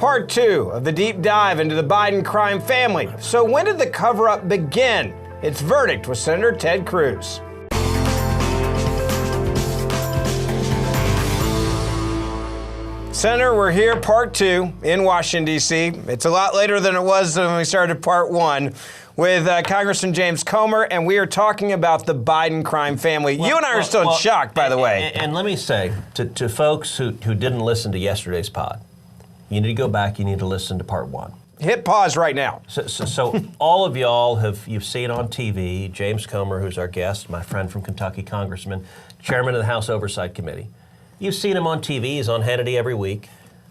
Part 2 of the deep dive into the Biden crime family. So when did the cover-up begin? Its verdict with Senator Ted Cruz. Senator, we're here, Part 2 in Washington, D.C. It's a lot later than it was when we started Part 1 with Congressman James Comer, and we are talking about the Biden crime family. You and I are still in shock, by the way. And let me say to folks who didn't listen to yesterday's pod, you need to go back, you need to listen to Part 1. Hit pause right now. So all of y'all you've seen on TV, James Comer, who's our guest, my friend from Kentucky, congressman, chairman of the House Oversight Committee. You've seen him on TV, he's on Hannity every week.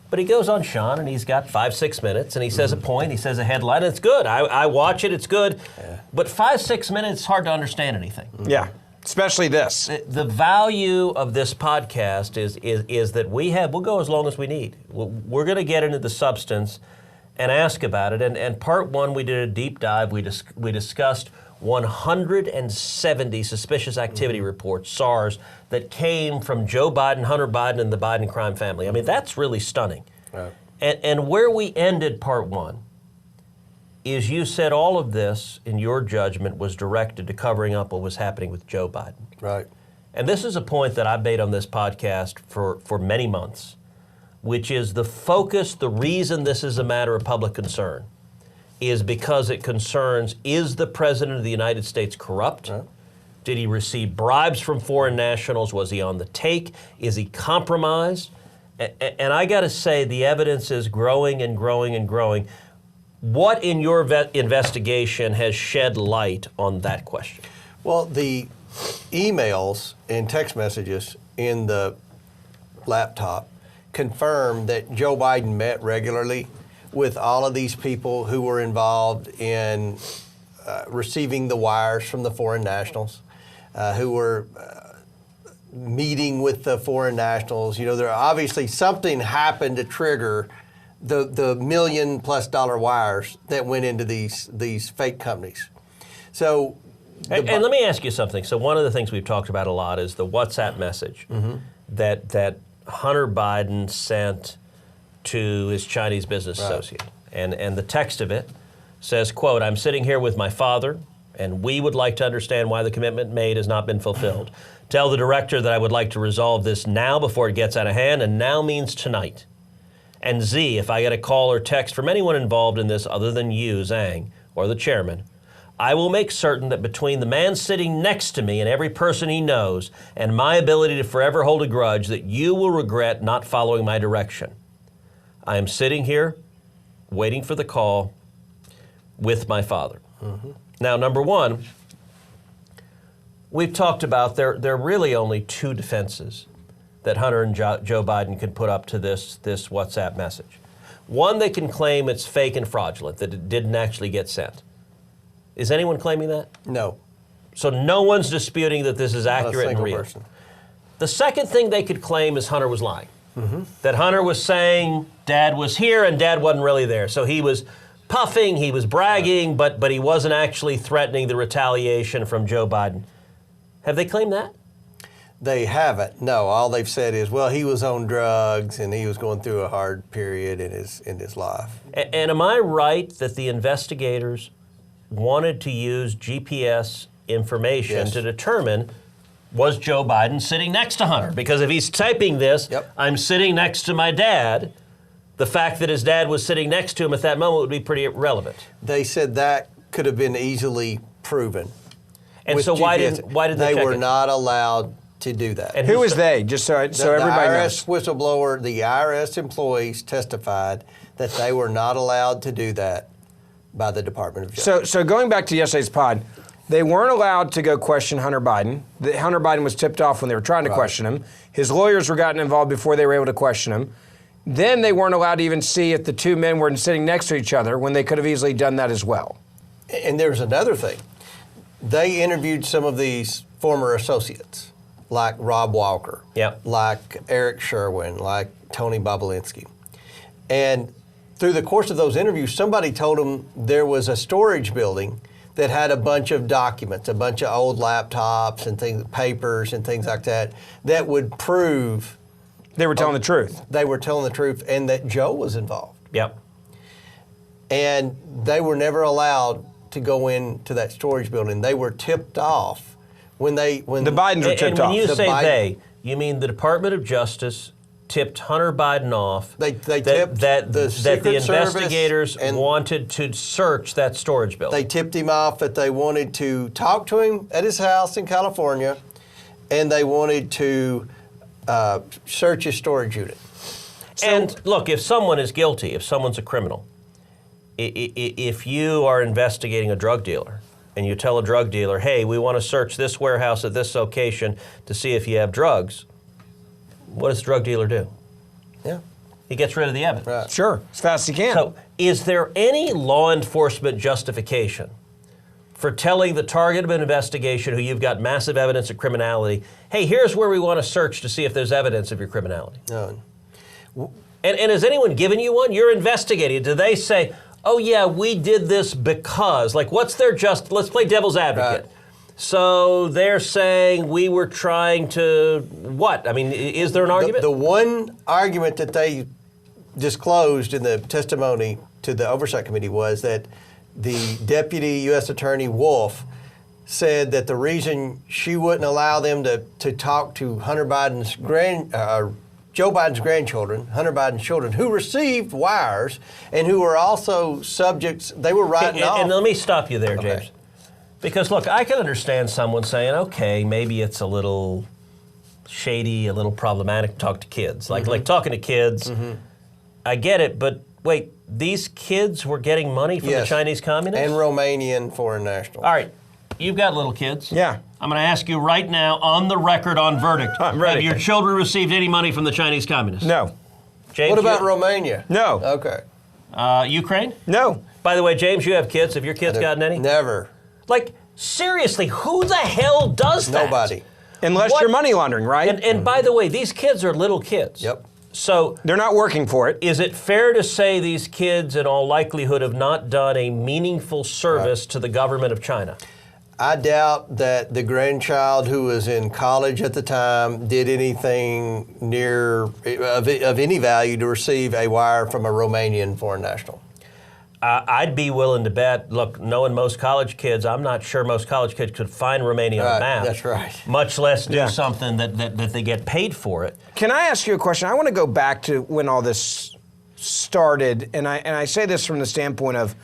But he goes on Sean and he's got 5-6 minutes and he says a point, he says a headline, and it's good. I watch it, it's good. Yeah. But 5-6 minutes, it's hard to understand anything. Yeah, especially this. The value of this podcast is that we'll go as long as we need. We're going to get into the substance and ask about it. And Part 1, we did a deep dive. We discussed 170 suspicious activity reports, SARS, that came from Joe Biden, Hunter Biden, and the Biden crime family. I mean, that's really stunning. Right. And where we ended Part 1 is you said all of this, in your judgment, was directed to covering up what was happening with Joe Biden. Right. And this is a point that I've made on this podcast for many months, which is the focus, the reason this is a matter of public concern is because it concerns, is the President of the United States corrupt? Right. Did he receive bribes from foreign nationals? Was he on the take? Is he compromised? And I got to say, the evidence is growing and growing and growing. What in your investigation has shed light on that question? Well, the emails and text messages in the laptop confirm that Joe Biden met regularly with all of these people who were involved in receiving the wires from the foreign nationals, who were meeting with the foreign nationals. You know, there obviously something happened to trigger the $1 million+ wires that went into these fake companies. So, and let me ask you something. So one of the things we've talked about a lot is the WhatsApp message that Hunter Biden sent to his Chinese business associate. And the text of it says, quote, "I'm sitting here with my father, and we would like to understand why the commitment made has not been fulfilled. Tell the director that I would like to resolve this now before it gets out of hand, and now means tonight. And Z, if I get a call or text from anyone involved in this other than you, Zhang, or the chairman, I will make certain that between the man sitting next to me and every person he knows, and my ability to forever hold a grudge, that you will regret not following my direction. I am sitting here waiting for the call with my father." Now, number one, we've talked about there are really only two defenses that Hunter and Joe Biden can put up to this WhatsApp message. One, they can claim it's fake and fraudulent, that it didn't actually get sent. Is anyone claiming that? No. So no one's disputing that this is accurate and real. Person. The second thing they could claim is Hunter was lying. That Hunter was saying Dad was here and Dad wasn't really there. So he was puffing, he was bragging, but he wasn't actually threatening the retaliation from Joe Biden. Have they claimed that? They haven't. No. All they've said is, well, he was on drugs and he was going through a hard period in his life. And am I right that the investigators wanted to use GPS information to determine, was Joe Biden sitting next to Hunter? Because if he's typing this, I'm sitting next to my dad, the fact that his dad was sitting next to him at that moment would be pretty relevant. They said that could have been easily proven. And so why did they were check not allowed to do that. And who was they? Just so everybody knows. The IRS whistleblower, the IRS employees testified that they were not allowed to do that by the Department of Justice. So going back to yesterday's pod, they weren't allowed to go question Hunter Biden. Hunter Biden was tipped off when they were trying to question him. His lawyers were gotten involved before they were able to question him. Then they weren't allowed to even see if the two men were sitting next to each other when they could have easily done that as well. And there's another thing. They interviewed some of these former associates, like Rob Walker, like Eric Sherwin, like Tony Bobulinski. And through the course of those interviews, somebody told them there was a storage building that had a bunch of documents, a bunch of old laptops and things, papers and things like that, that would prove they were telling the truth. They were telling the truth, and that Joe was involved. Yep. And they were never allowed to go into that storage building. They were tipped off when The Bidens were And tipped when off. you The say Biden- they, you mean the Department of Justice tipped Hunter Biden off. They that, tipped that the that Secret the Service investigators and- wanted to search that storage building. They tipped him off that they wanted to talk to him at his house in California, and they wanted to search his storage unit. And look, if someone is guilty, if someone's a criminal, if you are investigating a drug dealer and you tell a drug dealer, hey, we want to search this warehouse at this location to see if you have drugs, what does the drug dealer do? Yeah. He gets rid of the evidence. Right. Sure, as fast as he can. So, is there any law enforcement justification for telling the target of an investigation who you've got massive evidence of criminality, hey, here's where we want to search to see if there's evidence of your criminality? No. And has anyone given you one? You're investigating. Do they say, oh, yeah, we did this because? Like, what's their let's play devil's advocate. Right. So they're saying we were trying to what? I mean, is there an argument? The one argument that they disclosed in the testimony to the Oversight Committee was that the Deputy U.S. Attorney Wolf said that the reason she wouldn't allow them to talk to Hunter Biden's Joe Biden's grandchildren, Hunter Biden's children, who received wires and who were also subjects, they were writing off. And let me stop you there, Okay. James. Because, look, I can understand someone saying, okay, maybe it's a little shady, a little problematic to talk to kids. Like talking to kids, I get it, but wait, these kids were getting money from the Yes. Chinese communists? And Romanian foreign nationals. All right, you've got little kids. Yeah. I'm going to ask you right now, on the record, on verdict. I'm ready. Have your children received any money from the Chinese communists? No. James, What about you- Romania? No. Okay. Ukraine? No. By the way, James, you have kids. Have your kids gotten any? Never. Like, seriously, who the hell does that? Nobody. Unless What? you're money laundering, right? And by the way, these kids are little kids. Yep. So They're not working for it. is it fair to say these kids in all likelihood have not done a meaningful service to the government of China? I doubt that the grandchild who was in college at the time did anything near of any value to receive a wire from a Romanian foreign national. I'd be willing to bet, look, knowing most college kids, I'm not sure most college kids could find Romania on Right, a map. that's right. Much less do Yeah. something that they get paid for it. Can I ask you a question? I want to go back to when all this started, and I say this from the standpoint of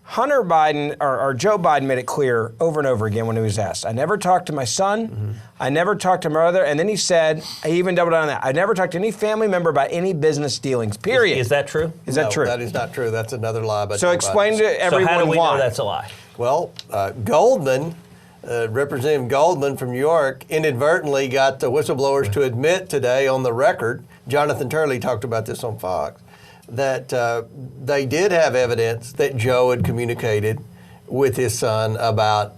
Hunter Biden or Joe Biden made it clear over and over again when he was asked, I never talked to my son, I never talked to my mother, and then he said, I even doubled down on that, I never talked to any family member about any business dealings, period. Is that true? Is that No, true? That is not true. That's another lie. By So Joe explain Biden. to everyone so how do we why. know that's a lie? Well, Goldman, Representative Goldman from New York, inadvertently got the whistleblowers to admit today on the record, Jonathan Turley talked about this on Fox, that they did have evidence that Joe had communicated with his son about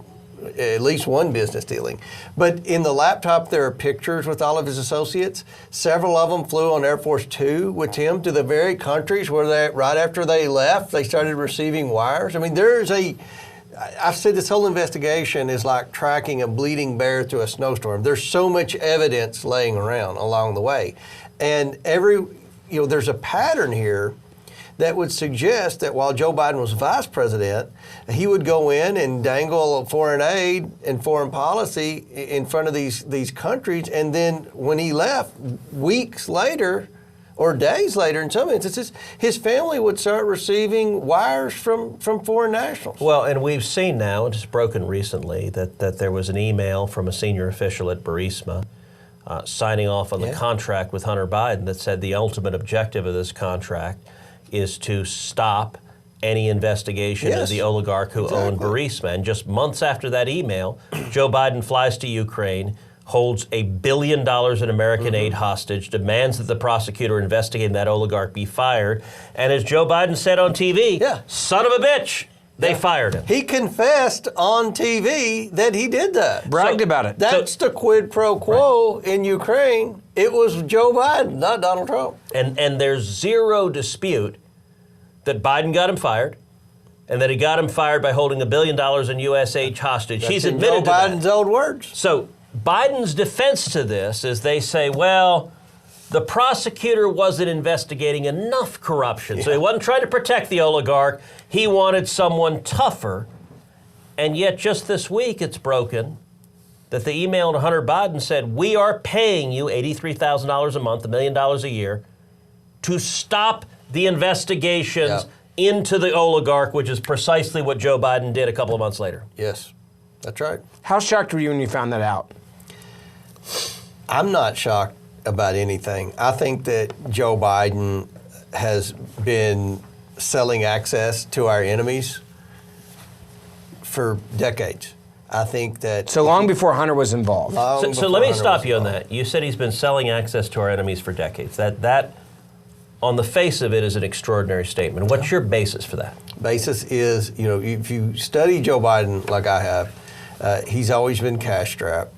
at least one business dealing. But in the laptop, there are pictures with all of his associates. Several of them flew on Air Force Two with him to the very countries where they, right after they left, they started receiving wires. I mean, I've said this whole investigation is like tracking a bleeding bear through a snowstorm. There's so much evidence laying around along the way. And there's a pattern here that would suggest that while Joe Biden was vice president, he would go in and dangle foreign aid and foreign policy in front of these countries, and then when he left, weeks later or days later in some instances, his family would start receiving wires from foreign nationals. Well, and we've seen now, and it's broken recently, that there was an email from a senior official at Burisma signing off on the contract with Hunter Biden that said the ultimate objective of this contract is to stop any investigation of Yes, the oligarch who owned Burisma. And just months after that email, Joe Biden flies to Ukraine, holds $1 billion in American aid hostage, demands that the prosecutor investigating that oligarch be fired. And as Joe Biden said on TV, son of a bitch, they fired him. He confessed on TV that he did that. Bragged about it. That's the quid pro quo in Ukraine. It was Joe Biden, not Donald Trump. And there's zero dispute that Biden got him fired, and that he got him fired by holding $1 billion in U.S. aid hostage. He's in admitted Joe to Biden's that. own words. So Biden's defense to this is they say, well, The prosecutor wasn't investigating enough corruption, so he wasn't trying to protect the oligarch. He wanted someone tougher. And yet just this week it's broken that the email to Hunter Biden said, we are paying you $83,000 a month, $1 million a year, to stop the investigations into the oligarch, which is precisely what Joe Biden did a couple of months later. Yes, that's right. How shocked were you when you found that out? I'm not shocked about anything. I think that Joe Biden has been selling access to our enemies for decades. I think that... So long before Hunter was involved. So let me stop you on that. You said he's been selling access to our enemies for decades. That on the face of it, is an extraordinary statement. What's your basis for that? Basis is, if you study Joe Biden like I have, he's always been cash-strapped.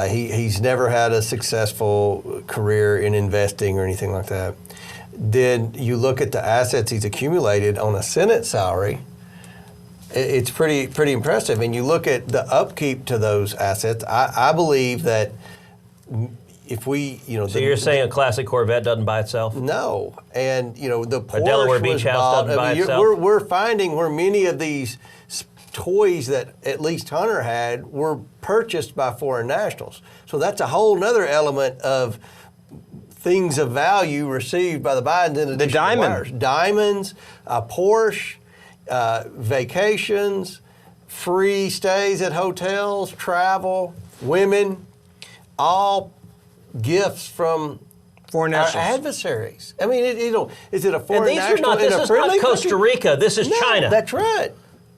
He's never had a successful career in investing or anything like that. Then you look at the assets he's accumulated on a Senate salary, it's pretty impressive. And you look at the upkeep to those assets, I believe that if we, So you're saying a classic Corvette doesn't buy itself? No. And, the Porsche Delaware Beach was house bought. doesn't buy itself? We're finding where many of these toys that at least Hunter had were purchased by foreign nationals. So that's a whole nother element of things of value received by the Bidens in addition The diamond. to wires. Diamonds, a Porsche, vacations, free stays at hotels, travel, women, all gifts from Foreign our nationals. adversaries. I mean, is it a And foreign these are national not, in this a is friendly not Costa country? Rica, this is No, China. That's right.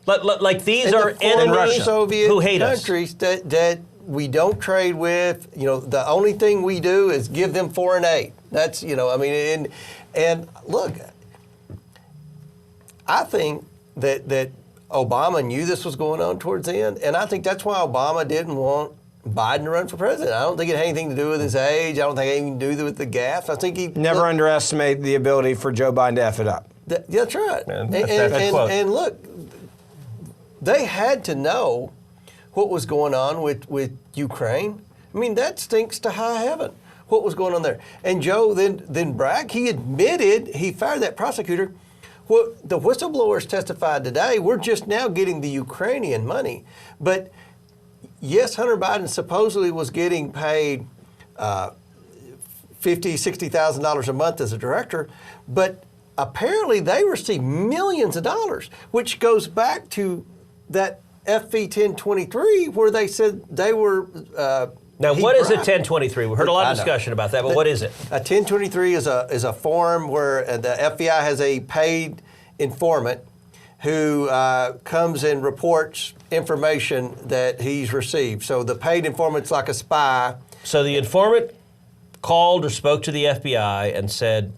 Like these And are the former enemies Soviet who hate us. countries that we don't trade with. The only thing we do is give them foreign aid. That's and look, I think that Obama knew this was going on towards the end, and I think that's why Obama didn't want Biden to run for president. I don't think it had anything to do with his age. I don't think it had anything to do with the gaffes. I think he Never underestimate the ability for Joe Biden to F it up. That's right. Man, that's quote. And look, they had to know what was going on with Ukraine. I mean, that stinks to high heaven, what was going on there. And Joe then bragged. He admitted he fired that prosecutor. What the whistleblowers testified today, we're just now getting the Ukrainian money. But yes, Hunter Biden supposedly was getting paid $50,000, $60,000 a month as a director, but apparently they received millions of dollars, which goes back to that FV 1023 where they said they were. Now, what is a bribed. 1023? We heard a lot of discussion about that, but what is it? A 1023 is a form where the FBI has a paid informant who comes and reports information that he's received. So the paid informant's like a spy. So the informant called or spoke to the FBI and said,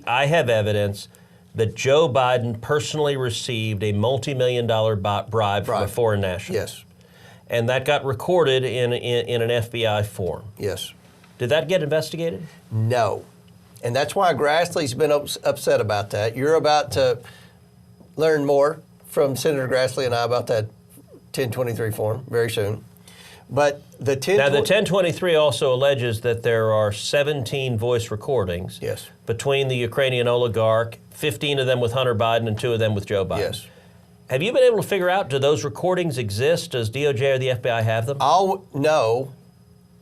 I have evidence that Joe Biden personally received a multi-million-dollar bribe from a foreign national. Yes. And that got recorded in an FBI form. Yes. Did that get investigated? No. And that's why Grassley's been upset about that. You're about to learn more from Senator Grassley and I about that 1023 form very soon. But the 1023 also alleges that there are 17 voice recordings Yes. between the Ukrainian oligarch, 15 of them with Hunter Biden and 2 of them with Joe Biden. Yes. Have you been able to figure out, do those recordings exist? Does DOJ or the FBI have them? No.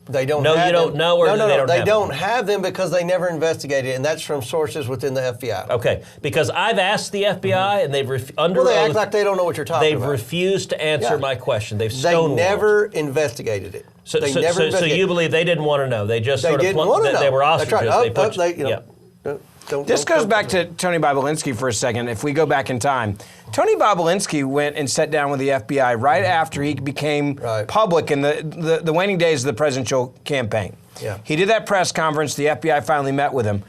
They don't No, have you don't them. know, or no, they don't they have don't them? have them because they never investigated, and that's from sources within the FBI. Okay, because I've asked the FBI and they've under Well, they act oath, like they don't know what you're talking they've about. refused to answer Yeah. my question. They've They stonewalled. never investigated it. So, they so, never so, so investigated you it. believe they didn't want to know? They just They sort of didn't want to know. They were That's ostriches. right. They put Yeah. Don't Back to Tony Bobolinsky for a second. If we go back in time, Tony Bobolinsky went and sat down with the FBI right after he became public in the waning days of the presidential campaign. Yeah. He did that press conference. The FBI finally met with him.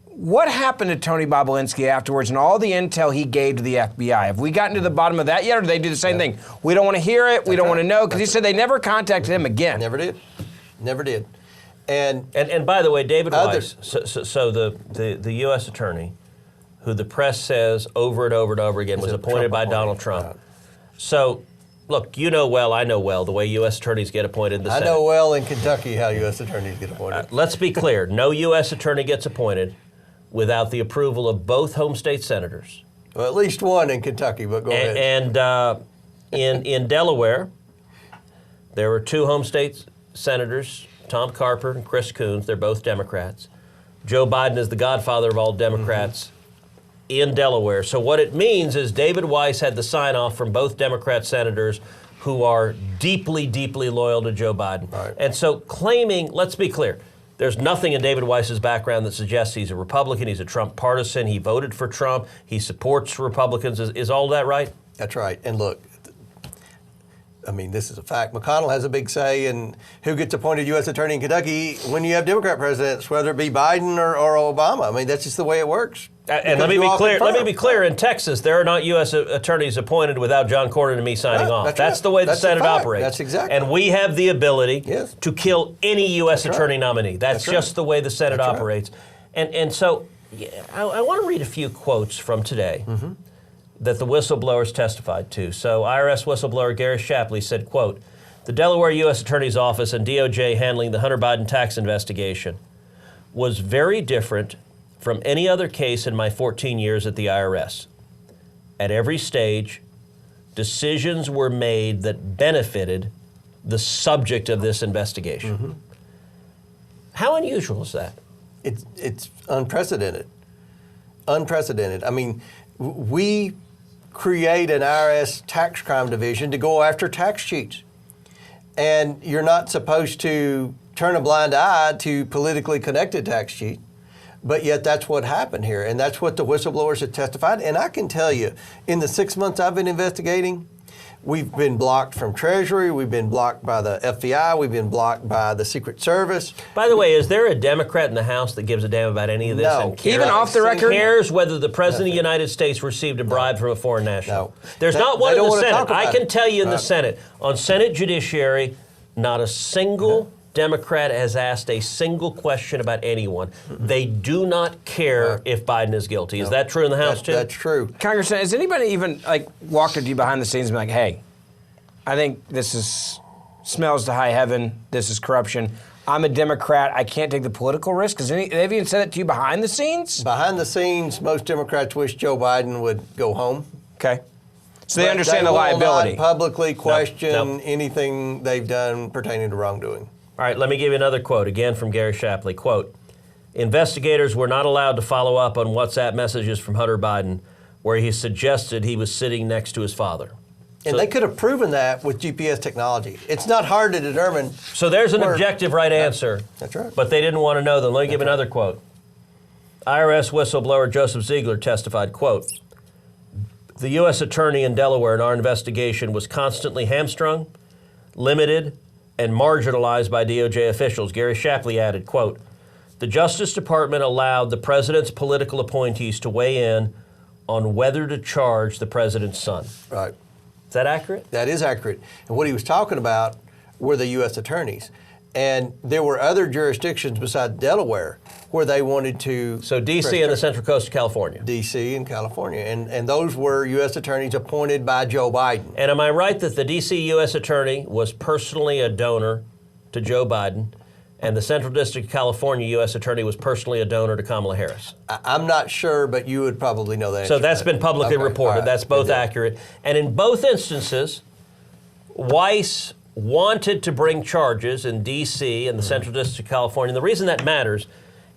What happened to Tony Bobolinsky afterwards and all the intel he gave to the FBI? Have we gotten to the bottom of that yet, or do they do the same thing? We don't want to hear it. We don't want to know, because he said they never contacted him again. Never did. Never did. And by the way, David Others- Weiss, so the U.S. attorney, who the press says over and over and over again was appointed by Donald Trump. So look, you know well, I know well, the way U.S. attorneys get appointed in the I Senate. know well in Kentucky how U.S. attorneys get appointed. Let's be clear. No U.S. attorney gets appointed without the approval of both home state senators. Well, at least one in Kentucky, but go ahead. And in Delaware, there were two home state senators, Tom Carper and Chris Coons. They're both Democrats. Joe Biden is the godfather of all Democrats in Delaware. So what it means is David Weiss had the sign-off from both Democrat senators who are deeply, deeply loyal to Joe Biden. Right. And so claiming, let's be clear, there's nothing in David Weiss's background that suggests he's a Republican, he's a Trump partisan, he voted for Trump, he supports Republicans. Is all that right? That's right. And look, I mean, this is a fact. McConnell has a big say in who gets appointed U.S. attorney in Kentucky when you have Democrat presidents, whether it be Biden or Obama. I mean, that's just the way it works. And let me be clear. Let me be clear. In Texas, there are not U.S. attorneys appointed without John Cornyn and me signing Right, off. that's That's right. the way the That's a Senate fact. operates. That's exactly And we have the ability Yes. to kill any U.S. That's attorney right. nominee. That's That's just right. the way the Senate That's right. operates. And so, yeah, I want to read a few quotes from today that the whistleblowers testified to. So, IRS whistleblower Gary Shapley said, quote, "The Delaware U.S. Attorney's Office and DOJ handling the Hunter Biden tax investigation was very different from any other case in my 14 years at the IRS. At every stage, decisions were made that benefited the subject of this investigation." How unusual is that? It's unprecedented. Unprecedented. I mean, we create an IRS tax crime division to go after tax cheats. And you're not supposed to turn a blind eye to politically connected tax cheats. But yet that's what happened here. And that's what the whistleblowers have testified. And I can tell you, in the 6 months I've been investigating, we've been blocked from Treasury, we've been blocked by the FBI, we've been blocked by the Secret Service. By the way, is there a Democrat in the House that gives a damn about any of this? No. And cares, Even off the record? cares whether the President of the United States received a bribe from a foreign national? No. There's not They one in don't the wanna Senate. talk about I can it. tell you in the Right. Senate, on Senate Judiciary, not a single Democrat has asked a single question about anyone. They do not care if Biden is guilty. Is that true in the House too? That's true. Congressman, has anybody even walked up to you behind the scenes and been like, "Hey, I think smells to high heaven. This is corruption. I'm a Democrat. I can't take the political risk." Has they've even said that to you behind the scenes? Behind the scenes, most Democrats wish Joe Biden would go home. Okay, so they But understand the will liability. not publicly question No. anything they've done pertaining to wrongdoing. All right, let me give you another quote, again from Gary Shapley. Quote, "Investigators were not allowed to follow up on WhatsApp messages from Hunter Biden where he suggested he was sitting next to his father." And So- they could have proven that with GPS technology. It's not hard to determine. So there's an Or- objective right answer. That's right. But they didn't want to know them. Let me give another quote. IRS whistleblower Joseph Ziegler testified, quote, "The U.S. attorney in Delaware in our investigation was constantly hamstrung, limited, and marginalized by DOJ officials." Gary Shapley added, quote, "The Justice Department allowed the president's political appointees to weigh in on whether to charge the president's son." Right. Is that accurate? That is accurate. And what he was talking about were the U.S. attorneys. And there were other jurisdictions besides Delaware where they wanted to. So D.C. and the Central Coast of California. D.C. and California. And those were U.S. attorneys appointed by Joe Biden. And am I right that the D.C. U.S. Attorney was personally a donor to Joe Biden, and the Central District of California U.S. Attorney was personally a donor to Kamala Harris? I'm not sure, but you would probably know that. So that's been publicly Okay, reported. all right. That's both Good deal. accurate. And in both instances, Weiss wanted to bring charges in D.C. and the Central District of California. And the reason that matters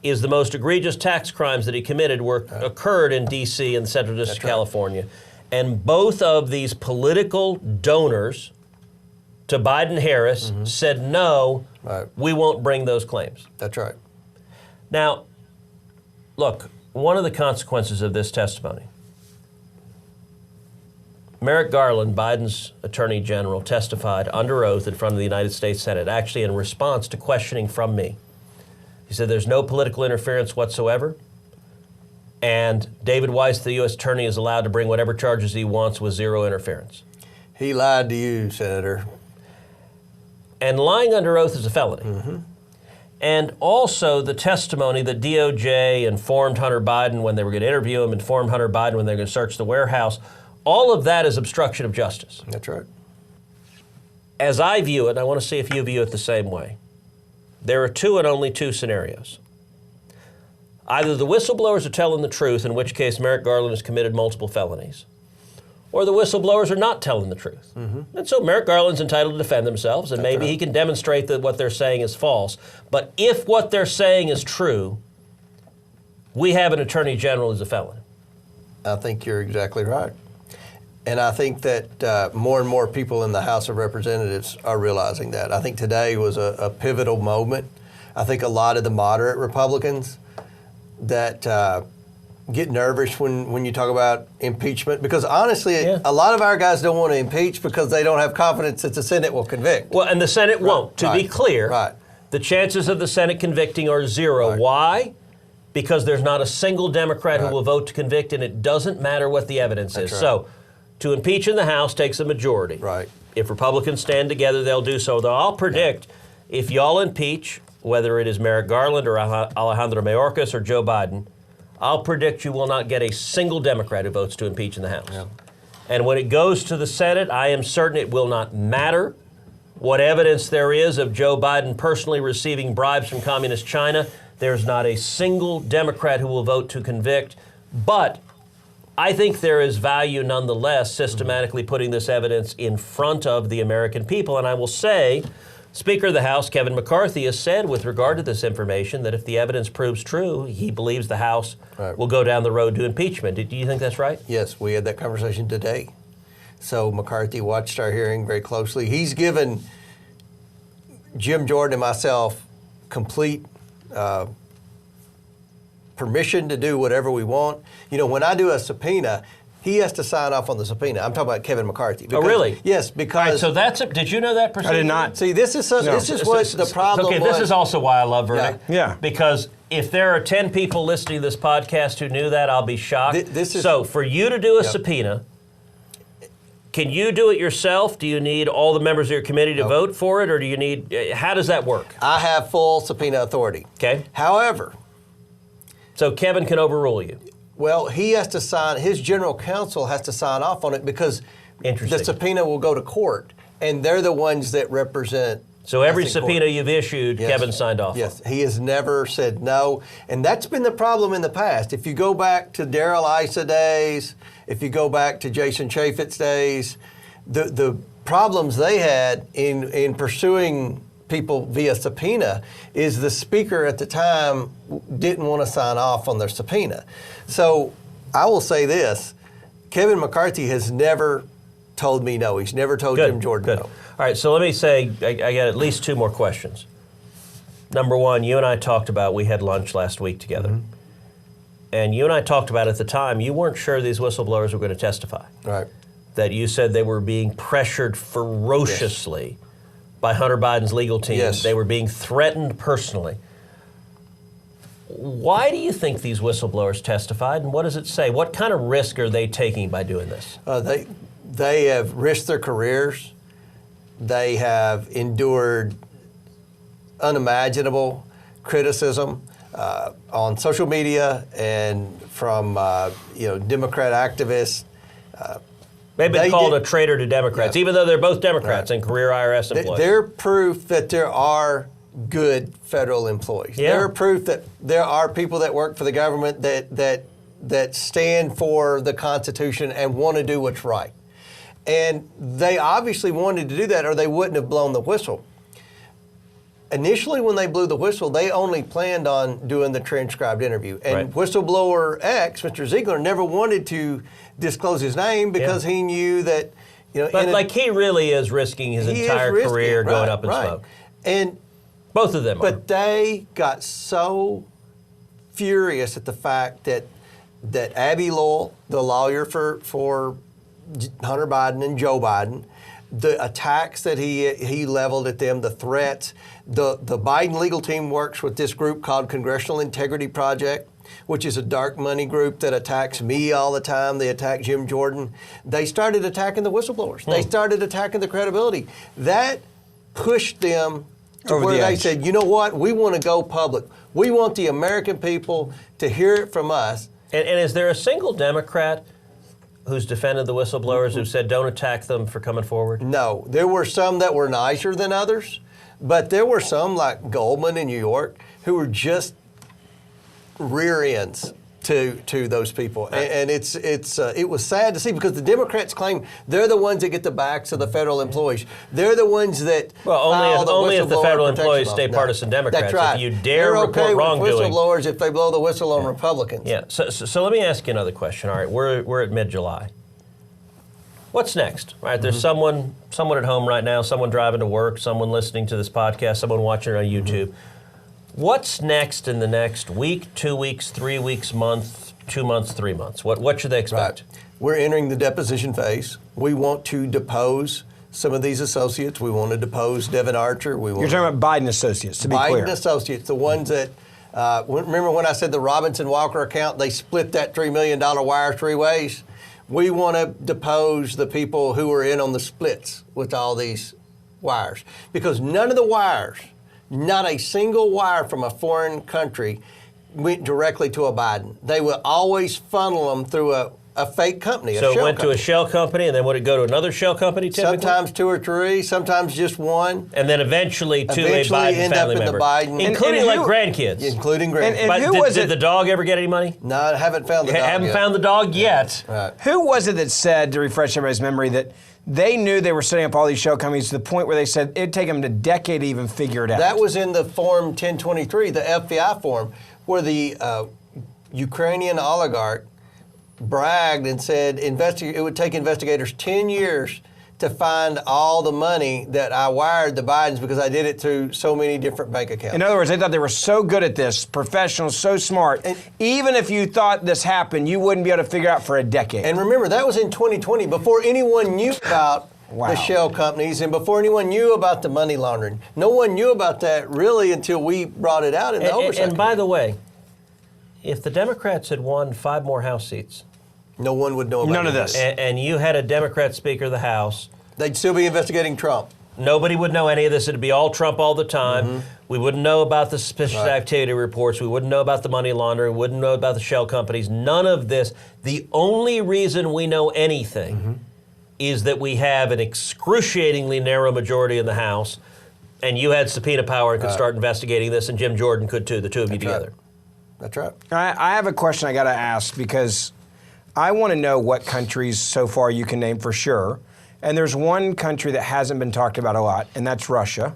is the most egregious tax crimes that he committed occurred in D.C. and the Central District of California. And both of these political donors to Biden-Harris said, no, Right. we won't bring those claims. That's right. Now, look, one of the consequences of this testimony, Merrick Garland, Biden's Attorney General, testified under oath in front of the United States Senate, actually in response to questioning from me. He said there's no political interference whatsoever, and David Weiss, the U.S. Attorney, is allowed to bring whatever charges he wants with zero interference. He lied to you, Senator. And lying under oath is a felony. And also the testimony that DOJ informed Hunter Biden when they were going to interview him, informed Hunter Biden when they were going to search the warehouse, all of that is obstruction of justice. That's right. as I view it, and I want to see if you view it the same way, there are two and only two scenarios. Either the whistleblowers are telling the truth, in which case Merrick Garland has committed multiple felonies, or the whistleblowers are not telling the truth. And so Merrick Garland's entitled to defend themselves, and maybe he can demonstrate that what they're saying is false. But if what they're saying is true, we have an attorney general who's a felon. I think you're exactly right. And I think that more and more people in the House of Representatives are realizing that. I think today was a pivotal moment. I think a lot of the moderate Republicans that get nervous when you talk about impeachment, because honestly, a lot of our guys don't want to impeach because they don't have confidence that the Senate will convict. Well, and the Senate won't. To be clear, the chances of the Senate convicting are zero. Why? Because there's not a single Democrat who will vote to convict, and it doesn't matter what the evidence is. So, to impeach in the House takes a majority. If Republicans stand together, they'll do so. Though I'll predict, if y'all impeach, whether it is Merrick Garland or Alejandro Mayorkas or Joe Biden, I'll predict you will not get a single Democrat who votes to impeach in the House. And when it goes to the Senate, I am certain it will not matter what evidence there is of Joe Biden personally receiving bribes from communist China. There's not a single Democrat who will vote to convict. But I think there is value nonetheless systematically putting this evidence in front of the American people. And I will say, Speaker of the House, Kevin McCarthy, has said with regard to this information that if the evidence proves true, he believes the House will go down the road to impeachment. Do you think that's right? Yes, we had that conversation today. So McCarthy watched our hearing very closely. He's given Jim Jordan and myself complete permission to do whatever we want. You know, when I do a subpoena, he has to sign off on the subpoena. I'm talking about Kevin McCarthy. Oh, really? Yes, because... All right, so did you know that procedure? I did not. See, this is what the problem was. Okay, this is also why I love Verdict. Yeah. Because if there are 10 people listening to this podcast who knew that, I'll be shocked. So for you to do a subpoena, can you do it yourself? Do you need all the members of your committee to vote for it, or do you need... How does that work? I have full subpoena authority. Okay. However... So Kevin can overrule you? Well, he has to sign, his general counsel has to sign off on it because the subpoena will go to court, and they're the ones that represent. So every subpoena you've issued, Kevin signed off on? Yes, he has never said no, and that's been the problem in the past. If you go back to Darrell Issa days, if you go back to Jason Chaffetz days, the problems they had in pursuing people via subpoena is the speaker at the time didn't want to sign off on their subpoena. So I will say this, Kevin McCarthy has never told me no. He's never told Jim Jordan no. All right, so let me say, I got at least two more questions. Number one, you and I talked about, we had lunch last week together. And you and I talked about at the time, you weren't sure these whistleblowers were going to testify. Right. That you said they were being pressured ferociously by Hunter Biden's legal team. Yes. They were being threatened personally. Why do you think these whistleblowers testified, and what does it say? What kind of risk are they taking by doing this? They have risked their careers. They have endured unimaginable criticism on social media and from Democrat activists. They've been called a traitor to Democrats, even though they're both Democrats and career IRS employees. They're proof that there are good federal employees. They're proof that there are people that work for the government that stand for the Constitution and want to do what's right. And they obviously wanted to do that, or they wouldn't have blown the whistle. Initially, when they blew the whistle, they only planned on doing the transcribed interview. And whistleblower X, Mr. Ziegler, never wanted to disclose his name because he knew that, But he really is risking his entire career going up in smoke. And both of them are. But they got so furious at the fact that Abbe Lowell, the lawyer for Hunter Biden and Joe Biden, the attacks that he leveled at them, the threats. The Biden legal team works with this group called Congressional Integrity Project, which is a dark money group that attacks me all the time. They attack Jim Jordan. They started attacking the whistleblowers. They started attacking the credibility. That pushed them to where they said, you know what, we want to go public. We want the American people to hear it from us. And is there a single Democrat who's defended the whistleblowers, who said don't attack them for coming forward? No, there were some that were nicer than others, but there were some like Goldman in New York who were just rear ends to those people, and it was sad to see because the Democrats claim they're the ones that get the backs of the federal employees. They're the ones that only if the federal employees stay No, partisan Democrats. That's right. If you dare They're report okay wrongdoing, with whistleblowers if they blow the whistle on Republicans. Yeah. So let me ask you another question. All right, we're at mid-July. What's next? Right, there's someone at home right now, someone driving to work, someone listening to this podcast, someone watching it on YouTube. What's next in the next week, 2 weeks, 3 weeks, month, 2 months, 3 months? What should they expect? Right. We're entering the deposition phase. We want to depose some of these associates. We want to depose Devin Archer. You're talking about Biden associates, to be clear. Biden associates, the ones that, remember when I said the Robinson Walker account, they split that $3 million wire 3 ways? We want to depose the people who were in on the splits with all these wires. Because none of the wires, not a single wire from a foreign country went directly to a Biden. They would always funnel them through a fake company, So a it shell went company. to a shell company, and then would it go to another shell company typically? Sometimes 2 or 3, sometimes just one. And then eventually to Eventually a Biden end up family in the member. Biden- Including And like who- grandkids. Including grandkids. And But who did, was did it- the dog ever get any money? No, I haven't found the dog Haven't yet. found the dog yet. Right. Who was it that said, to refresh everybody's memory, that they knew they were setting up all these shell companies to the point where they said it'd take them a decade to even figure it out? That was in the Form 1023, the FBI form, where the Ukrainian oligarch bragged and said it would take investigators 10 years to find all the money that I wired the Bidens because I did it through so many different bank accounts. In other words, they thought they were so good at this, professionals, so smart. Even if you thought this happened, you wouldn't be able to figure out for a decade. And remember, that was in 2020, before anyone knew about the shell companies and before anyone knew about the money laundering. No one knew about that really until we brought it out in the oversight. And by the way, if the Democrats had won 5 more House seats, no one would know about None of it. this. and you had a Democrat Speaker of the House, They'd still be investigating Trump. nobody would know any of this. It'd be all Trump all the time. We wouldn't know about the suspicious activity reports. We wouldn't know about the money laundering. We wouldn't know about the shell companies. None of this. The only reason we know anything is that we have an excruciatingly narrow majority in the House, and you had subpoena power and could start investigating this, and Jim Jordan could too, the two of you together. That's right. I have a question I got to ask because I want to know what countries so far you can name for sure. And there's one country that hasn't been talked about a lot, and that's Russia.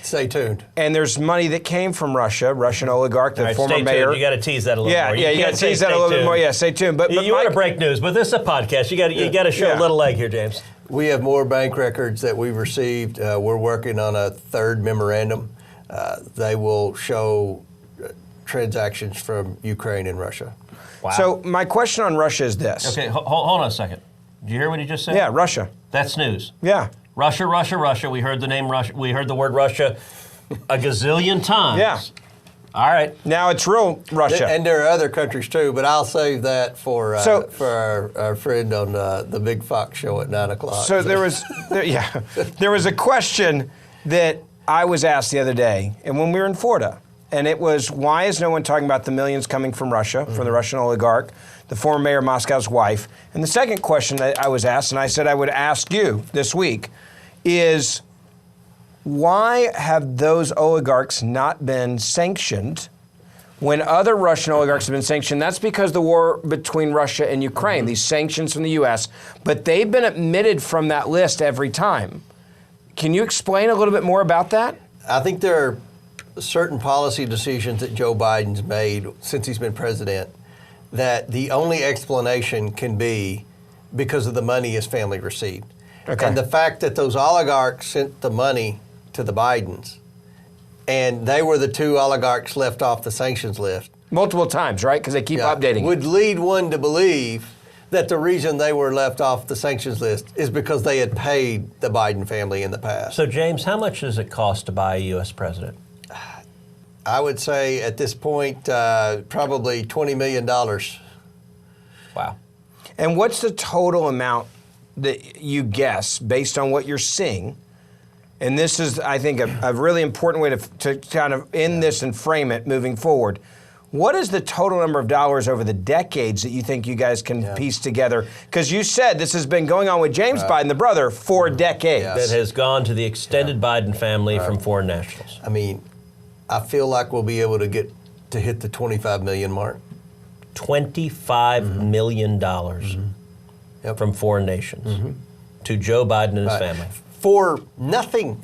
Stay tuned. And there's money that came from Russia, Russian oligarch, the All right, former stay mayor. tuned. You got to tease that a little more. Yeah, you got can't to say tease that a stay little bit tuned. more. Yeah, stay tuned. But You want to break news, but this is a podcast. You got to show Yeah. a little leg here, James. We have more bank records that we've received. We're working on a 3rd memorandum. They will show transactions from Ukraine and Russia. Wow. So my question on Russia is this. Okay, hold on a second. Did you hear what he just said? Yeah, Russia. That's news. Yeah. Russia, Russia, Russia. We heard the name Russia. We heard the word Russia a gazillion times. Yeah. All right. Now it's real Russia. And there are other countries too, but I'll save that for So- our friend on the Big Fox show at 9 o'clock. So there was a question that I was asked the other day, and when we were in Florida, and it was, why is no one talking about the millions coming from Russia, from the Russian oligarch, the former mayor of Moscow's wife? And the second question that I was asked, and I said I would ask you this week, is why have those oligarchs not been sanctioned when other Russian oligarchs have been sanctioned? That's because the war between Russia and Ukraine, these sanctions from the U.S., but they've been omitted from that list every time. Can you explain a little bit more about that? I think there are certain policy decisions that Joe Biden's made since he's been president that the only explanation can be because of the money his family received. Okay. And the fact that those oligarchs sent the money to the Bidens, and they were the 2 oligarchs left off the sanctions list. Multiple times, right? Because they keep updating it. Would lead one to believe that the reason they were left off the sanctions list is because they had paid the Biden family in the past. So, James, how much does it cost to buy a U.S. president? I would say at this point, probably $20 million. Wow. And what's the total amount that you guess based on what you're seeing? And this is, I think, a really important way to kind of end this and frame it moving forward. What is the total number of dollars over the decades that you think you guys can piece together? Because you said this has been going on with James Biden, the brother, for decades. That has gone to the extended Biden family from foreign nationals. I mean, I feel like we'll be able to get to hit the 25 million mark. $25 million from foreign nations to Joe Biden and his family. For nothing.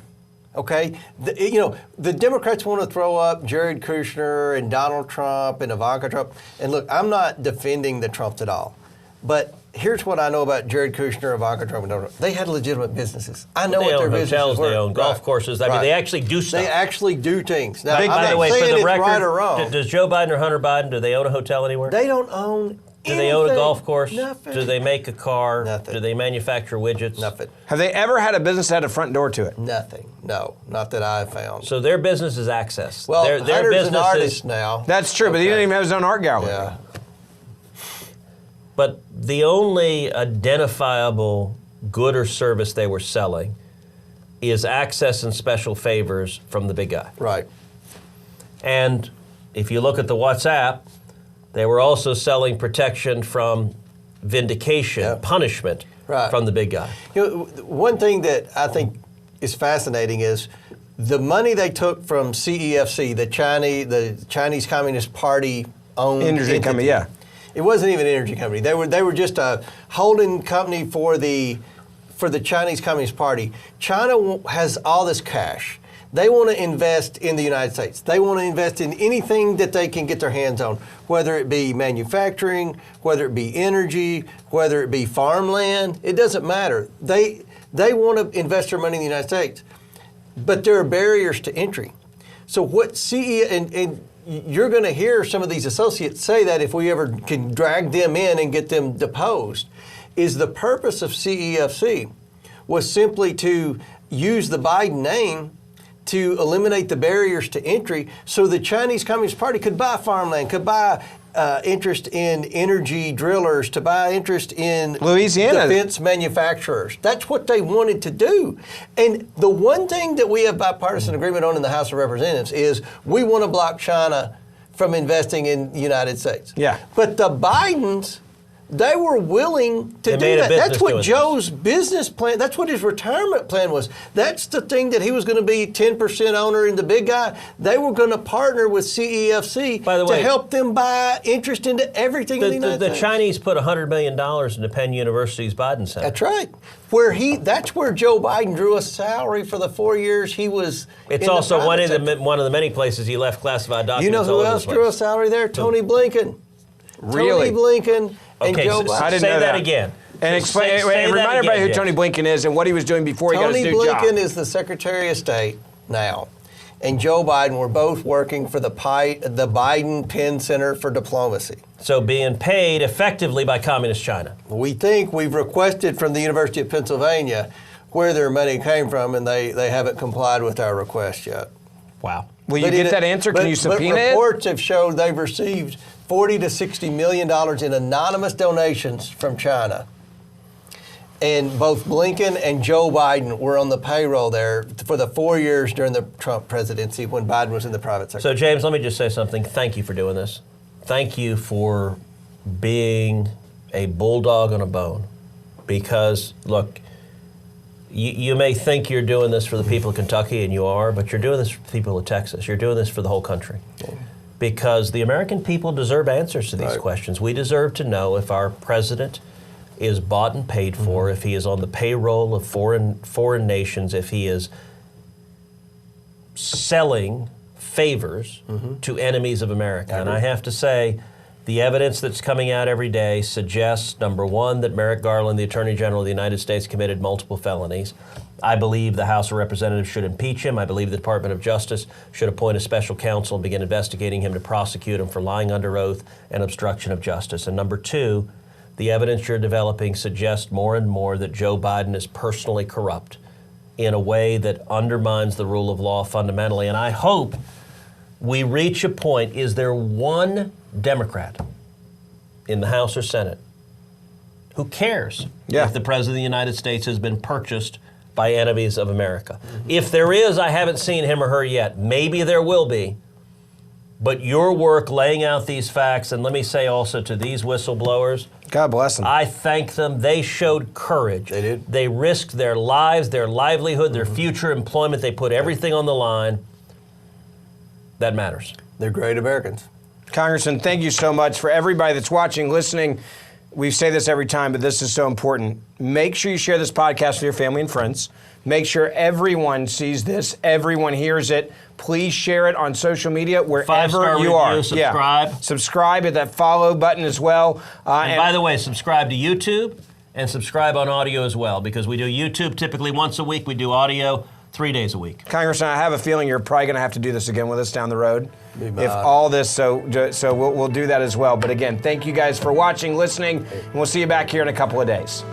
Okay, the Democrats want to throw up Jared Kushner and Donald Trump and Ivanka Trump. And look, I'm not defending the Trumps at all, but here's what I know about Jared Kushner, Ivanka Trump, and Donald Trump. They had legitimate businesses. I know what their businesses hotels, were. they own golf courses. I mean, they actually do stuff. They actually do things. Now, By I'm the way, not for saying the it's record, right or wrong. does Joe Biden or Hunter Biden, do they own a hotel anywhere? They don't own. Do they own a golf course? Nothing. Do they make a car? Nothing. Do they manufacture widgets? Nothing. Have they ever had a business that had a front door to it? Nothing. No, not that I've found. So their business is access. Well, their Hunter's business an artist now. That's true, but he didn't even have his own art gallery. Yeah. But the only identifiable good or service they were selling is access and special favors from the big guy. Right. And if you look at the WhatsApp, they were also selling protection from vindication, punishment from the big guy. One thing that I think is fascinating is the money they took from CEFC, the Chinese Communist Party owned Energy company, yeah. It wasn't even an energy company. They were just a holding company for the Chinese Communist Party. China has all this cash. They want to invest in the United States. They want to invest in anything that they can get their hands on, whether it be manufacturing, whether it be energy, whether it be farmland. It doesn't matter. They want to invest their money in the United States, but there are barriers to entry. So what and you're going to hear some of these associates say that if we ever can drag them in and get them deposed, is the purpose of CEFC was simply to use the Biden name to eliminate the barriers to entry so the Chinese Communist Party could buy farmland, could buy interest in energy drillers, to buy interest in Louisiana defense manufacturers. That's what they wanted to do. And the one thing that we have bipartisan agreement on in the House of Representatives is we want to block China from investing in the United States. Yeah. But the Bidens, they were willing to do that. That's what Joe's business plan, that's what his retirement plan was. That's the thing that he was going to be 10% owner in the big guy. They were going to partner with CEFC to help them buy interest into everything in the United States. The Chinese put $100 million into Penn University's Biden Center. That's right. That's where Joe Biden drew a salary for the 4 years he was It's in also the one private of the many places he left classified documents. You know who else drew a salary there? Tony Blinken. Really? Tony Blinken and Joe Biden. I didn't say know that again. And explain, remind everybody who Tony Blinken is and what he was doing before he got his new job. Tony Blinken is the Secretary of State now, and Joe Biden were both working for the Biden Penn Center for Diplomacy. So being paid effectively by Communist China. We've requested from the University of Pennsylvania where their money came from, and they haven't complied with our request yet. Wow. Will you get that answer? Can you subpoena it? Reports have showed they've received $40 to $60 million in anonymous donations from China. And both Blinken and Joe Biden were on the payroll there for the 4 years during the Trump presidency when Biden was in the private sector. So, James, let me just say something. Thank you for doing this. Thank you for being a bulldog on a bone. Because, look, you may think you're doing this for the people of Kentucky, and you are, but you're doing this for the people of Texas. You're doing this for the whole country. Okay. Because the American people deserve answers to these questions. We deserve to know if our president is bought and paid for, if he is on the payroll of foreign nations, if he is selling favors to enemies of America. And I have to say, the evidence that's coming out every day suggests, number one, that Merrick Garland, the Attorney General of the United States, committed multiple felonies. I believe the House of Representatives should impeach him. I believe the Department of Justice should appoint a special counsel and begin investigating him to prosecute him for lying under oath and obstruction of justice. And number two, the evidence you're developing suggests more and more that Joe Biden is personally corrupt in a way that undermines the rule of law fundamentally. And I hope we reach a point, is there one Democrat in the House or Senate who cares if the President of the United States has been purchased by enemies of America? If there is, I haven't seen him or her yet. Maybe there will be. But your work laying out these facts, and let me say also to these whistleblowers, God bless them. I thank them. They showed courage. They did. They risked their lives, their livelihood, their future employment. They put everything on the line. That matters. They're great Americans. Congressman, thank you so much. For everybody that's watching, listening, we say this every time, but this is so important. Make sure you share this podcast with your family and friends. Make sure everyone sees this, everyone hears it. Please share it on social media wherever 5-star you are. review, subscribe. Yeah. Subscribe, hit that follow button as well. And by the way, subscribe to YouTube and subscribe on audio as well, because we do YouTube typically once a week. We do audio 3 days a week. Congressman, I have a feeling you're probably going to have to do this again with us down the road. Be If mine. all this, so we'll do that as well. But again, thank you guys for watching, listening, and we'll see you back here in a couple of days.